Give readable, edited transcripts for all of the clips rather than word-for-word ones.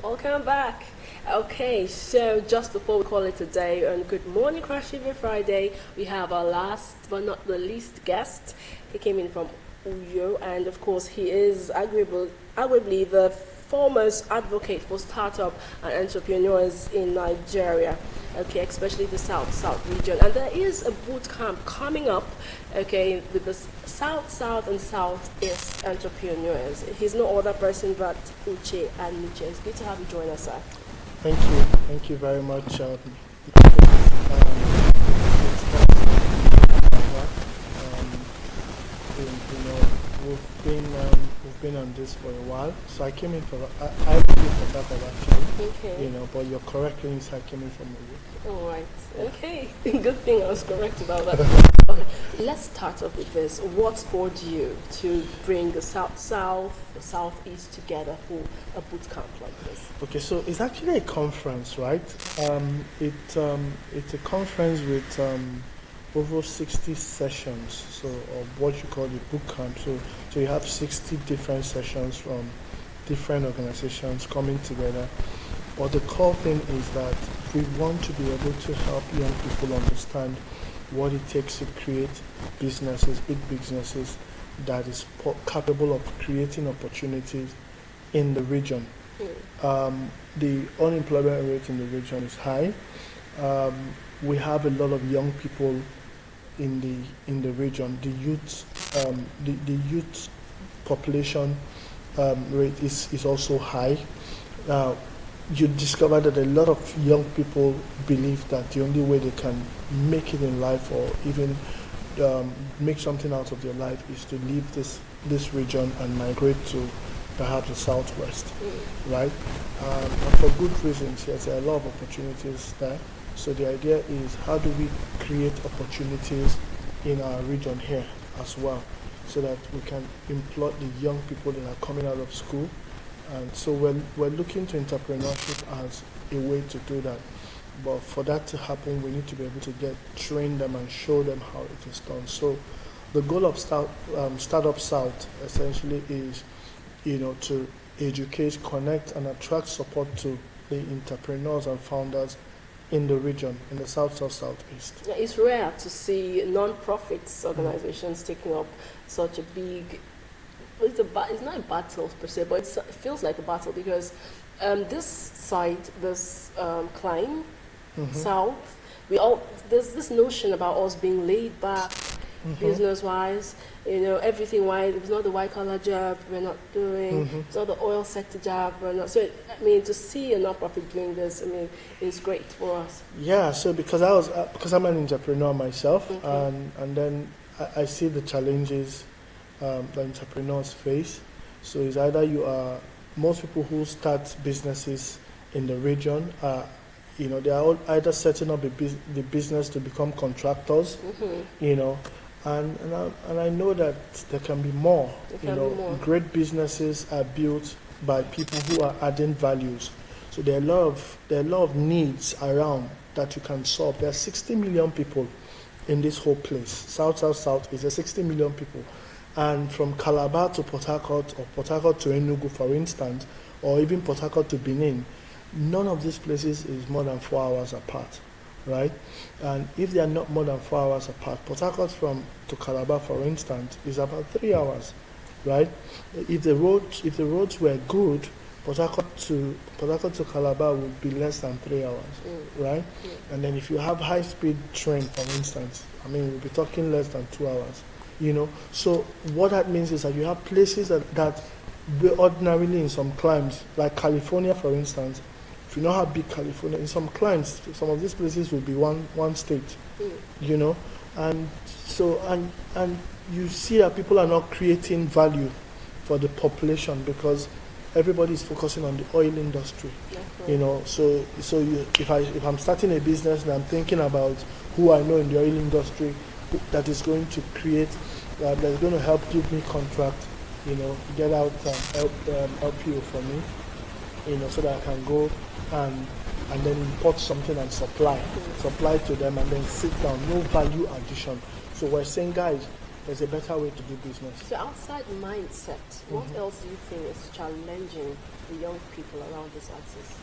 Welcome back. Okay, so just before we call it a day, and good morning, Crash Fever Friday, we have our last but not the least guest. He came in from Uyo, and of course, he is arguably the foremost advocate for startup and entrepreneurs in Nigeria. Okay, especially the South region. And there is a boot camp coming up, okay, with the South and Southeast entrepreneurs. He's no other person but Uche and Aniche. It's good to have you join us, sir. Thank you very much. We've been on this for a while, so I came in for I live in Port actually. Okay. But you're correct when you say I came in from Uyo. All right. Okay. Good thing I was correct about that. Okay. Let's start off with this. What spurred you to bring the the Southeast together for a boot camp like this? Okay, so it's actually a conference, right? It's a conference with over 60 sessions, so of what you call the boot camp. So you have 60 different sessions from different organizations coming together. But the core thing is that we want to be able to help young people understand what it takes to create businesses, big businesses, that is capable of creating opportunities in the region. The unemployment rate in the region is high. We have a lot of young people in the region. The youth population rate is also high. You discover that a lot of young people believe that the only way they can make it in life, or even make something out of their life, is to leave this region and migrate to perhaps the Southwest, right? And for good reasons. Yes, there are a lot of opportunities there. So the idea is, how do we create opportunities in our region here as well, so that we can employ the young people that are coming out of school. And so we're looking to entrepreneurship as a way to do that. But for that to happen, we need to be able to train them and show them how it is done. So the goal of Startup South essentially is, to educate, connect, and attract support to the entrepreneurs and founders in the region, in the Southeast. Yeah, it's rare to see non-profits organizations taking up such a big. It's not a battle per se, but it feels like a battle, because this side, this climb south, there's this notion about us being laid back, business-wise. Everything white. It's not the white-collar job we're not doing. It's not the oil sector job we're not. So to see a non-profit doing this, is great for us. Yeah. So because I'm an entrepreneur myself, and then I see the challenges that entrepreneurs face. So it's either most people who start businesses in the region they are all either setting up the business to become contractors, and I know that there can be more. Great businesses are built by people who are adding values. So there are a lot of needs around that you can solve. There are 60 million people in this whole place. South is there 60 million people. And from Calabar to Port Harcourt, or Port Harcourt to Enugu, for instance, or even Port Harcourt to Benin, none of these places is more than 4 hours apart, right? And if they are not more than 4 hours apart, Port Harcourt to Calabar, for instance, is about 3 hours, right? If the roads were good, Port Harcourt to Calabar would be less than 3 hours, right? And then if you have high-speed train, for instance, we'll be talking less than 2 hours. So what that means is that you have places that ordinarily in some climes, like California, for instance. If you know how big California, in some climes, some of these places will be one state, and so and you see that people are not creating value for the population, because everybody is focusing on the oil industry. So if I'm starting a business and I'm thinking about who I know in the oil industry that is going to create that's going to help give me contract, get out LPO for me, so that I can go and then import something and supply to them, and then sit down. No value addition. So we're saying, guys, there's a better way to do business. So outside mindset, what else do you think is challenging the young people around this axis?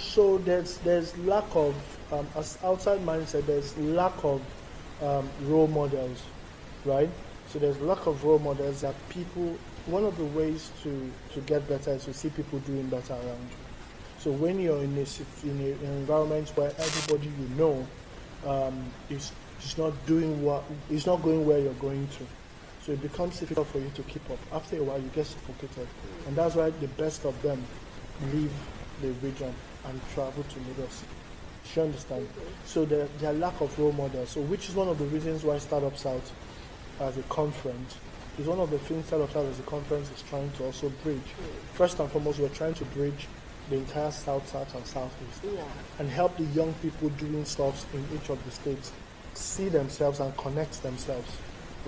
So there's lack of as outside mindset. There's lack of role models, right? So there's lack of role models that people. One of the ways to get better is to see people doing better around you. So when you're in an environment where everybody is not doing is not going where you're going to, so it becomes difficult for you to keep up. After a while, you get suffocated, and that's why the best of them leave the region and travel to Lagos. You understand? So there lack of role models. So which is one of the reasons why Startup South as a conference is one of the things Startup South as a conference is trying to also bridge. First and foremost, we're trying to bridge the entire South and Southeast and help the young people doing stuff in each of the states see themselves and connect themselves.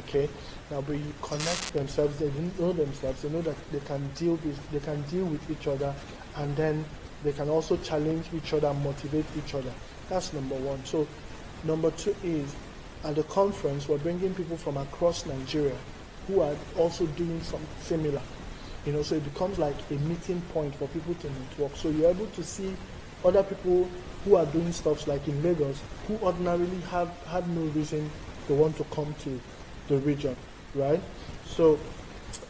Okay? Now, when you connect themselves, they know themselves, they know that they can deal with each other, and then they can also challenge each other and motivate each other. That's number one. So number two is, at the conference, we're bringing people from across Nigeria who are also doing something similar. So it becomes like a meeting point for people to network. So you're able to see other people who are doing stuff like in Lagos, who ordinarily had no reason to want to come to the region, right? So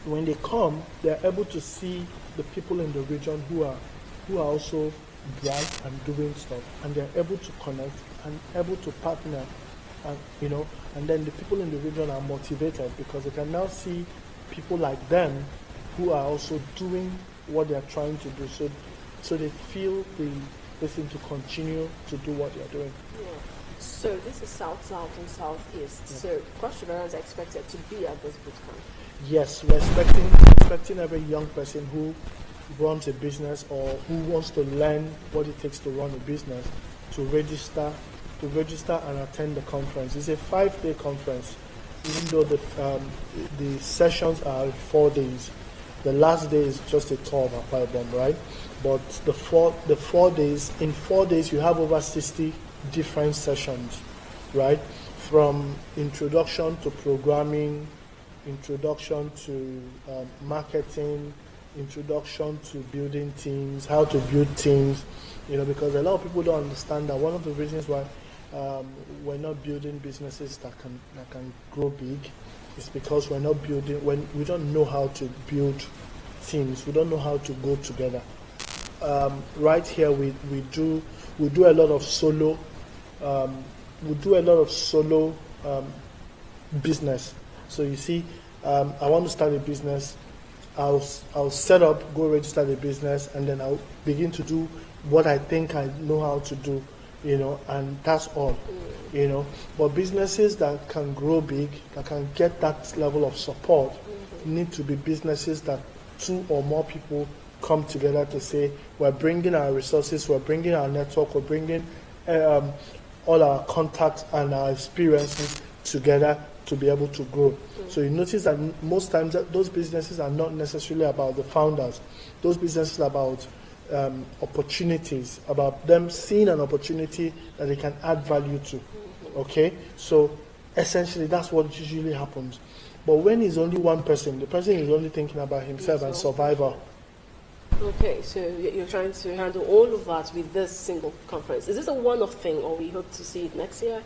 when they come, they're able to see the people in the region who are also bright and doing stuff, and they're able to connect and able to partner, and then the people in the region are motivated because they can now see people like them who are also doing what they're trying to do. So they feel the thing to continue to do what they're doing. Yeah. So this is South and Southeast. Yeah. So Cross River is expected to be at this bootcamp. Yes, we're expecting every young person who runs a business or who wants to learn what it takes to run a business to register and attend the conference. It's a 5-day conference, even though the sessions are 4 days. The last day is just a tour of Akwa Ibom, right? But the 4 days, in 4 days you have over 60 different sessions, right? From introduction to programming, introduction to marketing, introduction to building teams, how to build teams, because a lot of people don't understand that one of the reasons why we're not building businesses that can grow big is because we're not building, when we don't know how to build teams, we don't know how to go together. Right here we do a lot of solo business. So you see, I want to start a business. I'll set up, go register the business, and then I'll begin to do what I think I know how to do, and that's all, But businesses that can grow big, that can get that level of support, need to be businesses that 2 or more people come together to say, we're bringing our resources, we're bringing our network, we're bringing all our contacts and our experiences together to be able to grow. So you notice that most times that those businesses are not necessarily about the founders. Those businesses are about opportunities, about them seeing an opportunity that they can add value to. Okay? So essentially that's what usually happens. But when it's only one person, the person is only thinking about himself and survival. Okay, so you're trying to handle all of that with this single conference. Is this a one-off thing, or we hope to see it next year?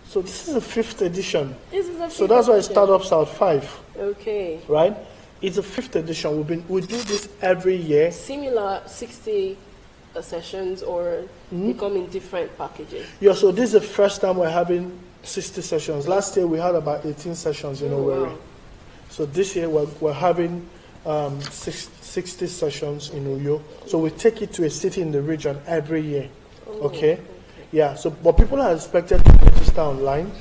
So this is the 5th edition. So that's why it Startups South 5. Okay. Right? It's the 5th edition. We do this every year. Similar 60 sessions, or they come in different packages? Yeah, so this is the first time we're having 60 sessions. Last year we had about 18 sessions in Owerri. Wow. So this year we're having 60 sessions in Uyo. So we take it to a city in the region every year. Okay? Yeah, so but people are expected to register online,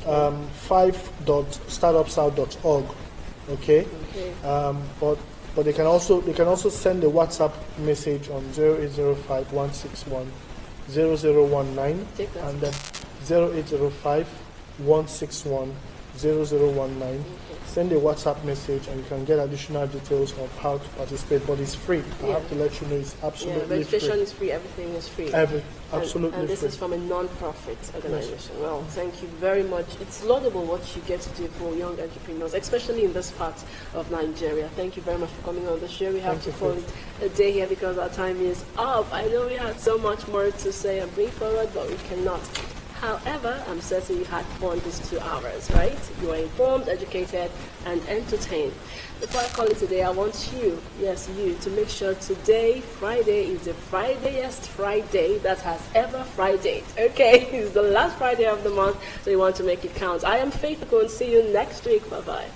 5.startupsouth.org. Okay? But they can also send a WhatsApp message on 0805 161 0019 and then 0805 161 0019. Send a WhatsApp message and you can get additional details of how to participate, but it's free. I have to let you know it's absolutely free. Registration is free, everything is free. Absolutely and this free. is from a non-profit organization. Yes. Well, thank you very much. It's laudable what you get to do for young entrepreneurs, especially in this part of Nigeria. Thank you very much for coming on the show. We have to call it a day here because our time is up. I know we had so much more to say and bring forward, but we cannot. However, I'm certain you had fun these 2 hours, right? You are informed, educated, and entertained. Before I call it today, I want you, yes, you, to make sure today, Friday, is the Fridayest Friday that has ever Fridayed. Okay, it's the last Friday of the month, so you want to make it count. I am Faith. Go and see you next week. Bye-bye.